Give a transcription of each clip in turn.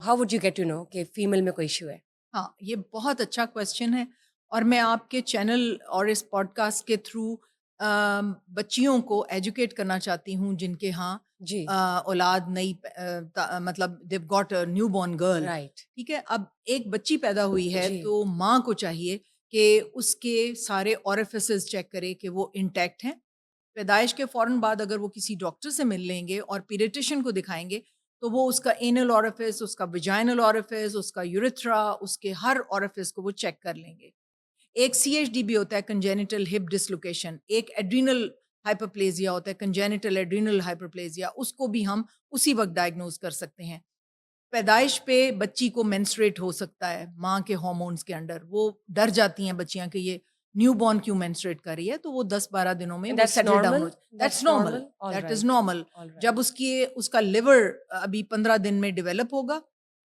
how would you get to know کہ female میں کوئی ایشو ہے؟ ہاں، یہ بہت اچھا کویشچن ہے، اور میں آپ کے چینل اور اس پوڈ کاسٹ کے تھرو بچیوں کو ایجوکیٹ کرنا چاہتی ہوں جن کے ہاں جی اولاد نئی مطلب they've got new born girl. Right. ٹھیک ہے، اب ایک بچی پیدا ہوئی ہے جی تو ماں کو چاہیے کہ اس کے سارے اوریفسز چیک کرے کہ وہ انٹیکٹ ہیں. پیدائش کے فوراً بعد اگر وہ کسی ڈاکٹر سے مل لیں گے اور پیڈیٹیشین کو دکھائیں گے تو وہ اس کا اینل اوریفس، اس کا ویجائنل اوریفس، اس کا یوریتھرا، اس کے ہر اوریفس کو وہ چیک کر لیں گے. ایک سی ایچ ڈی بھی ہوتا ہے، کنجینیٹل ہپ ڈسلوکیشن، ایک ایڈرینل ہائپرپلیزیا ہوتا ہے، کنجینیٹل ایڈرینل ہائپرپلیزیا، اس کو بھی ہم اسی وقت ڈائگنوز کر سکتے ہیں. پیدائش پہ بچی کو مینسٹریٹ ہو سکتا ہے ماں کے ہارمونز کے انڈر، وہ ڈر جاتی ہیں بچیاں کہ یہ نیو بورن کیوں مینسٹریٹ کر رہی ہے، تو وہ 10-12 دنوں میں وہ settle down who. That's normal, that is normal. جب اس کا لیور ابھی 15 دن میں ڈیولپ ہوگا،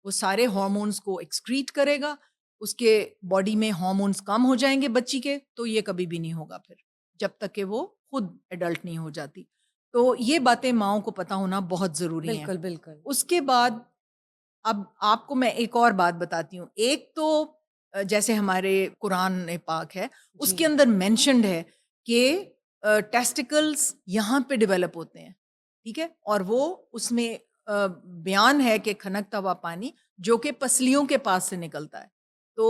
وہ سارے ہارمونز کو ایکسکریٹ کرے گا، اس کے باڈی میں ہارمونز کم ہو جائیں گے بچی کے، تو یہ کبھی بھی نہیں ہوگا پھر جب تک کہ وہ خود ایڈلٹ نہیں ہو جاتی. تو یہ باتیں ماؤں کو پتہ ہونا بہت ضروری ہیں. بالکل بالکل. اس کے بعد اب آپ کو میں ایک اور بات بتاتی ہوں. ایک تو جیسے ہمارے قرآن پاک ہے اس کے اندر مینشنڈ ہے کہ ٹیسٹیکلز یہاں پہ ڈیولپ ہوتے ہیں، ٹھیک ہے، اور وہ اس میں بیان ہے کہ کھنکتا ہوا پانی جو کہ پسلیوں کے پاس سے نکلتا ہے. تو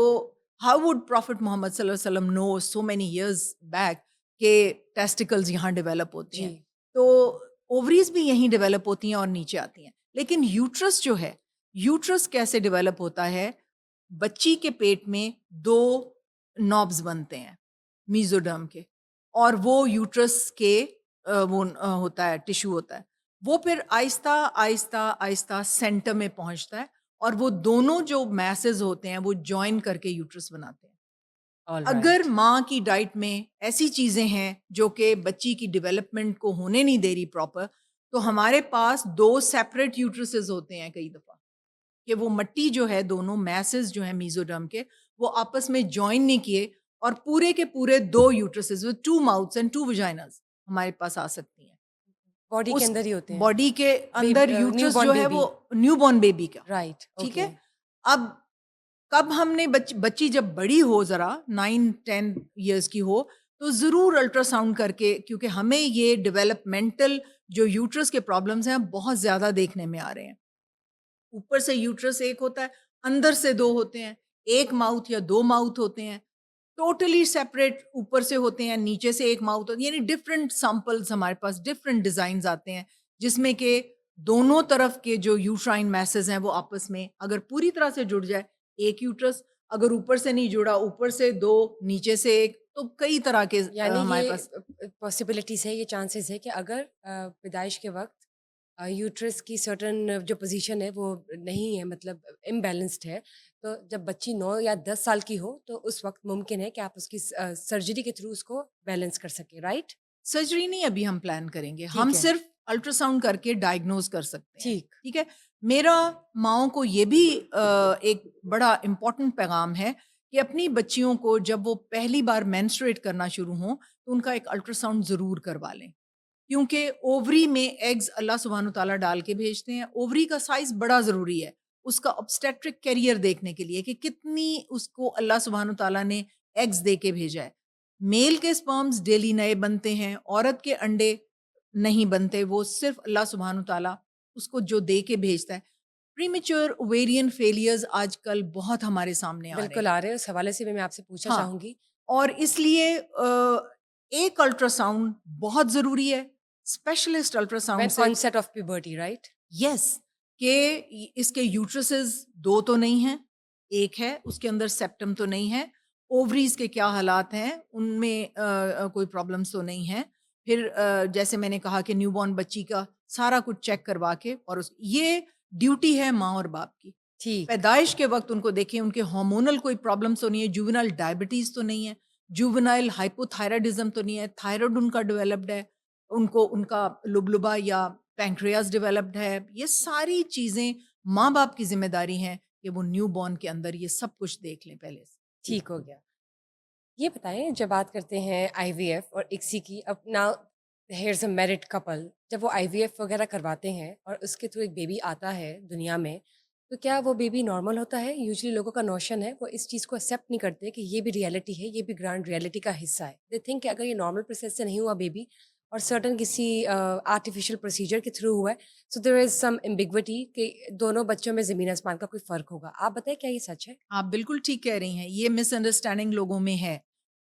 ہاؤ وڈ پروفٹ محمد صلی اللہ علیہ وسلم نو سو مینی ایئرز بیک کہ ٹیسٹیکلز یہاں ڈیولپ ہوتی ہیں؟ تو اووریز بھی یہیں ڈیولپ ہوتی ہیں اور نیچے آتی ہیں. لیکن یوٹرس جو ہے، یوٹرس کیسے ڈیولپ ہوتا ہے؟ بچی کے پیٹ میں 2 نوبز بنتے ہیں میزوڈرم کے، اور وہ یوٹرس کے وہ ہوتا ہے، ٹیشو ہوتا ہے. وہ پھر آہستہ آہستہ آہستہ سینٹر میں پہنچتا ہے، اور وہ دونوں جو میسز ہوتے ہیں وہ جوائن کر کے یوٹرس بناتے ہیں. اگر ماں کی ڈائٹ میں ایسی چیزیں ہیں جو کہ بچی کی ڈیولپمنٹ کو ہونے نہیں دے رہی پراپر، تو ہمارے پاس 2 سیپریٹ یوٹرسز ہوتے ہیں کئی دفعہ، کہ وہ مٹی جو ہے، دونوں میسز جو ہیں میزوڈرم کے، وہ آپس میں جوائن نہیں کیے، اور پورے کے پورے 2 یوٹرسز with 2 mouths and 2 vaginas ہمارے پاس آ سکتی ہیں. باڈی کے اندر ہی ہوتے ہیں. باڈی کے اندر یوٹرس جو ہے وہ نیو بورن بیبی کا، رائٹ. ٹھیک ہے. اب کب ہم نے بچی جب بڑی ہو، ذرا 9-10 ایئرس کی ہو، تو ضرور الٹرا ساؤنڈ کر کے، کیونکہ ہمیں یہ ڈیولپمنٹل جو یوٹرس کے پرابلمس ہیں بہت زیادہ دیکھنے میں آ رہے ہیں. اوپر سے یوٹرس ایک ہوتا ہے، اندر سے 2 ہوتے ہیں، ایک ماؤتھ یا 2 ماؤتھ ہوتے ہیں، ٹوٹلی سیپریٹ اوپر سے ہوتے ہیں، نیچے سے ایک ماؤتھ ہوتا ہے. یعنی ڈفرینٹ سیمپلز ہمارے پاس، ڈفرینٹ ڈیزائنز آتے ہیں جس میں کہ دونوں طرف کے جو یوٹرائن میسز ہیں وہ آپس میں اگر پوری طرح سے جڑ جائے ایک یوٹرس، اگر اوپر سے نہیں جڑا، اوپر سے 2، نیچے سے ایک، تو کئی طرح کے ہمارے پاس پاسبلٹیز ہے، یہ چانسز ہے کہ اگر پیدائش کے وقت یوٹرس کی سرٹن جو پوزیشن ہے وہ نہیں ہے، مطلب امبیلنسڈ ہے، تو جب بچی 9 یا 10 سال کی ہو تو اس وقت ممکن ہے کہ آپ اس کی سرجری کے تھرو اس کو بیلنس کر سکیں. رائٹ. سرجری نہیں ابھی ہم پلان کریں گے، ہم صرف الٹرا ساؤنڈ کر کے ڈائگنوز کر سکتے ہیں. ٹھیک ہے. میرا ماؤں کو یہ بھی ایک بڑا امپورٹنٹ پیغام ہے کہ اپنی بچیوں کو جب وہ پہلی بار مینسٹریٹ کرنا شروع ہوں تو ان کا ایک الٹرا ساؤنڈ ضرور کروا لیں، کیونکہ اووری میں ایگز اللہ سبحانہ تعالیٰ ڈال کے بھیجتے ہیں. اووری کا سائز بڑا ضروری ہے اس کا obstetric کیریئر دیکھنے کے لیے کہ کتنی اس کو اللہ سبحانہ تعالیٰ نے ایگز دے کے بھیجا ہے. میل کے سپرمز ڈیلی نئے بنتے ہیں، عورت کے انڈے نہیں بنتے، وہ صرف اللہ سبحانہ تعالیٰ اس کو جو دے کے بھیجتا ہے. پریمیچور اوویرین فیلیئرز آج کل بہت ہمارے سامنے آ رہے ہیں. بالکل آ رہے ہیں، اس حوالے سے بھی میں آپ سے پوچھنا چاہوں گی. اور اس لیے ایک الٹرا ساؤنڈ بہت ضروری ہے، اسپیشلسٹ الٹرا ساؤنڈ سے. Concept of puberty, right. Yes, کہ اس کے یوٹرسز 2 تو نہیں ہیں، ایک ہے، اس کے اندر سیپٹم تو نہیں ہے، اووریز کے کیا حالات ہیں، ان میں کوئی پرابلمس تو نہیں ہیں. پھر جیسے میں نے کہا کہ نیو بورن بچی کا سارا کچھ چیک کروا کے، اور یہ ڈیوٹی ہے ماں اور باپ کی. پیدائش کے وقت ان کو دیکھیں ان کے ہارمونل کوئی پرابلمس تو نہیں ہے، جوونائل ڈائبٹیز تو نہیں ہے، جوونائل ہائپوتھائرائڈزم تو نہیں ہے، تھائرائڈ ان کا ڈیولپڈ ہے، ان کا لبلبا یا پینکریاس ڈیولپڈ ہے. یہ ساری چیزیں ماں باپ کی ذمہ داری ہیں کہ وہ نیو بورن کے اندر یہ سب کچھ دیکھ لیں پہلے سے. ٹھیک ہو گیا. یہ بتائیں، جب بات کرتے ہیں آئی وی ایف اور اکسی کی، اب نا ہیئرز اے میرڈ کپل، جب وہ آئی وی ایف وغیرہ کرواتے ہیں اور اس کے تھرو ایک بیبی آتا ہے دنیا میں، تو کیا وہ بیبی نارمل ہوتا ہے؟ یوزلی لوگوں کا نوشن ہے وہ اس چیز کو ایکسیپٹ نہیں کرتے کہ یہ بھی ریئلٹی ہے، یہ بھی گرانڈ ریئلٹی کا حصہ ہے. دے تھنک کہ اگر یہ نارمل پروسیس سے نہیں ہوا بیبی اور سرٹن کسی آرٹیفیشیل پروسیجر کے تھرو ہوا ہے، سو دیر از سم ایمبیگوٹی کہ دونوں بچوں میں زمین آسمان کا کوئی فرق ہوگا. آپ بتائیں کیا یہ سچ ہے؟ آپ بالکل ٹھیک کہہ رہی ہیں، یہ مس انڈرسٹینڈنگ لوگوں میں ہے،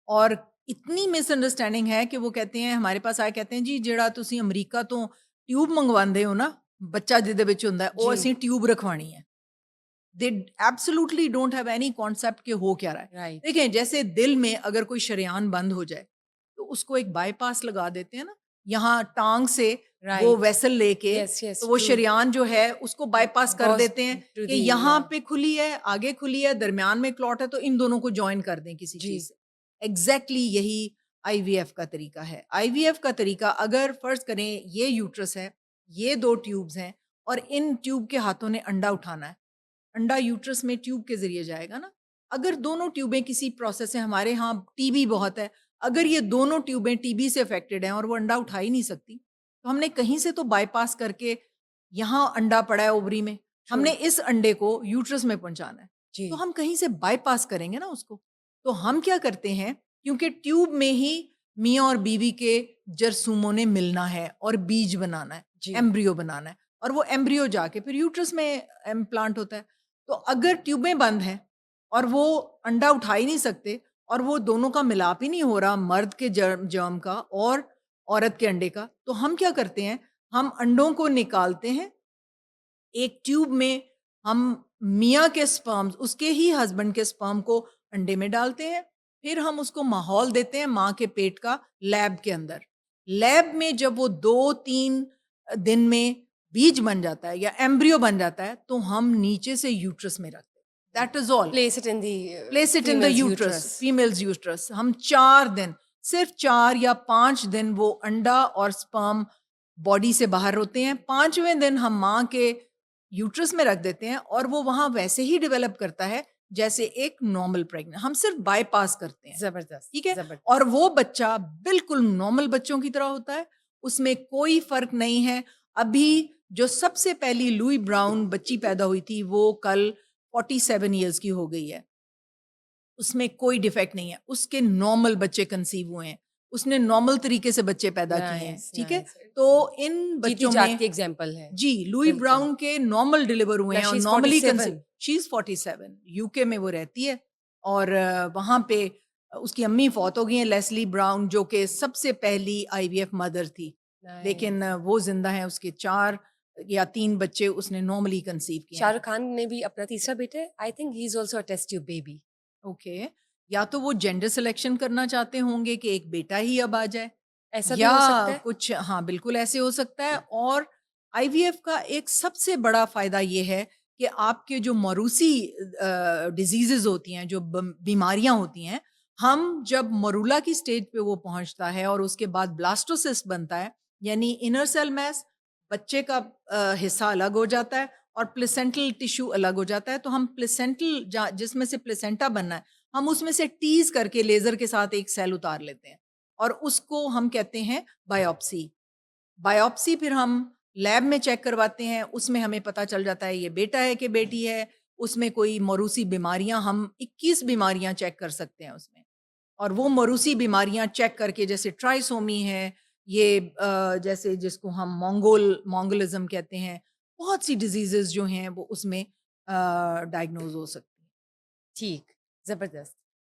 اور اتنی مس انڈرسٹینڈنگ ہے کہ وہ کہتے ہیں، ہمارے پاس آئے کہتے ہیں جی جیڑا تسی امریکہ تو ٹیوب منگواندے ہو نا بچہ جہدے وچ ہوندا ہے وہ جی اسی ٹیوب رکھوانی ہے. They absolutely don't have any concept کہ ہو کیا رہا ہے. رائٹ. دیکھیں جیسے دل میں اگر کوئی شریان بند ہو جائے تو اس کو ایک بائی پاس لگا دیتے ہیں نا، یہاں ٹانگ سے وہ رائٹ. ویسل لے کے یس یس تو وہ ٹرو. شریان جو ہے اس کو بائی پاس کر گوز دیتے ہیں ٹو کہ دی یہاں پہ کھلی ہے، آگے کھلی ہے، درمیان میں کلاٹ ہے، تو ان دونوں کو جوائن کر دیں کسی جی چیز سے. ایگزیکٹلی یہی آئی وی ایف کا طریقہ ہے. آئی وی ایف کا طریقہ اگر فرض کریں یہ یوٹرس ہے، یہ دو ٹیوبز ہیں اور ان ٹیوب کے ہاتھوں نے انڈا اٹھانا ہے، انڈا یوٹرس میں ٹیوب کے ذریعے جائے گا نا. اگر دونوں ٹیوبیں کسی پروسیس سے، ہمارے ہاں ٹی بی بہت ہے، اگر یہ دونوں ٹیوبیں ٹی بی سے افیکٹڈ ہیں اور وہ انڈا اٹھا ہی نہیں سکتی تو ہم نے کہیں سے تو بائی پاس کر کے، یہاں انڈا پڑا ہے اووری میں، ہم نے اس انڈے کو یوٹرس میں پہنچانا ہے، جی تو ہم کہیں سے بائی پاس کریں گے نا اس کو. تو ہم کیا کرتے ہیں، کیونکہ ٹیوب میں ہی میاں اور بیوی کے جرثوموں نے ملنا ہے اور بیج بنانا ہے، جی ایمبریو بنانا ہے، اور وہ ایمبریو جا کے پھر یوٹرس میں امپلانٹ ہوتا ہے. تو اگر ٹیوبیں بند ہیں اور وہ انڈا اٹھا ہی نہیں سکتے اور وہ دونوں کا ملاپ ہی نہیں ہو رہا، مرد کے جرم کا اور عورت کے انڈے کا، تو ہم کیا کرتے ہیں، ہم انڈوں کو نکالتے ہیں ایک ٹیوب میں، ہم میاں کے سپرمز، اس کے ہی ہسبینڈ کے سپرم کو انڈے میں ڈالتے ہیں، پھر ہم اس کو ماحول دیتے ہیں ماں کے پیٹ کا لیب کے اندر. لیب میں جب وہ 2-3 دن میں بیج بن جاتا ہے یا ایمبریو بن جاتا ہے تو ہم نیچے سے یوٹرس میں رکھتے ہیں. That is all. Place it in the place it in the females uterus, uterus. Females uterus. ہم 4 دن، صرف 4 یا 5 دن وہ انڈا اور سپرم باڈی سے باہر ہوتے ہیں. 5ویں دن ہم ماں کے یوٹرس میں رکھ دیتے ہیں اور وہ وہاں ویسے ہی ڈیولپ کرتا ہے جیسے ایک نارمل پریگننٹ. ہم صرف بائی پاس کرتے ہیں، زبردست ٹھیک ہے، زبردست. اور وہ بچہ بالکل نارمل بچوں کی طرح ہوتا ہے، اس میں کوئی فرق نہیں ہے. ابھی جو سب سے پہلی لوئی براؤن بچی پیدا ہوئی تھی وہ کل 47 ایئرس کی ہو گئی ہے، اس میں کوئی ڈیفیکٹ نہیں ہے، اس کے نارمل بچے کنسیو ہوئے ہیں، اس نے نارمل طریقے سے بچے پیدا کیے ہیں، نائس ٹھیک ہے. نائس. تو ان جیتی بچوں میں جاگتی ایگزامپل ہے. جی لوئی بالکل. براؤن کے نارمل ڈیلیور ہوئے ہیں اور شی is normally 47. She is 47، you کے میں وہ رہتی ہے، اور وہاں پہ اس کی امی فوت ہو گئی ہیں، لیسلی براؤن، جو کہ سب سے پہلی آئی وی ایف مدر تھی، لیکن وہ زندہ ہیں. اس کے 4 یا 3 بچے اس نے نارملی کنسیو کیے شاہ ہیں. رخ خان نے بھی اپنا تیسرا بیٹے، I think he is also a test tube baby. Okay, یا تو وہ جینڈر سلیکشن کرنا چاہتے ہوں گے کہ ایک بیٹا ہی اب آ جائے، ایسا بھی یا ہو سکتا ہے. کچھ، ہاں بالکل ایسے ہو سکتا ہے. اور آئی وی ایف کا ایک سب سے بڑا فائدہ یہ ہے کہ آپ کے جو موروثی ڈیزیزز ہوتی ہیں، جو بیماریاں ہوتی ہیں، ہم جب مرولا کی سٹیج پہ وہ پہنچتا ہے اور اس کے بعد بلاسٹوسسٹ بنتا ہے، یعنی انر سیل میس، بچے کا حصہ الگ ہو جاتا ہے اور پلیسنٹل ٹیشو الگ ہو جاتا ہے، تو ہم پلیسنٹل جس میں سے پلیسنٹا بننا ہے، ہم اس میں سے ٹیز کر کے لیزر کے ساتھ ایک سیل اتار لیتے ہیں اور اس کو ہم کہتے ہیں بائیوپسی. بائیوپسی پھر ہم لیب میں چیک کرواتے ہیں، اس میں ہمیں پتہ چل جاتا ہے یہ بیٹا ہے کہ بیٹی ہے. اس میں کوئی موروثی بیماریاں، ہم 21 بیماریاں چیک کر سکتے ہیں اس میں، اور وہ موروثی بیماریاں چیک کر کے، جیسے ٹرائسومی ہے، یہ جیسے جس کو ہم مونگولزم کہتے ہیں، بہت سی ڈیزیزز جو ہیں وہ اس میں ڈائگنوز ہو سکتی ہیں. ٹھیک، زبردست.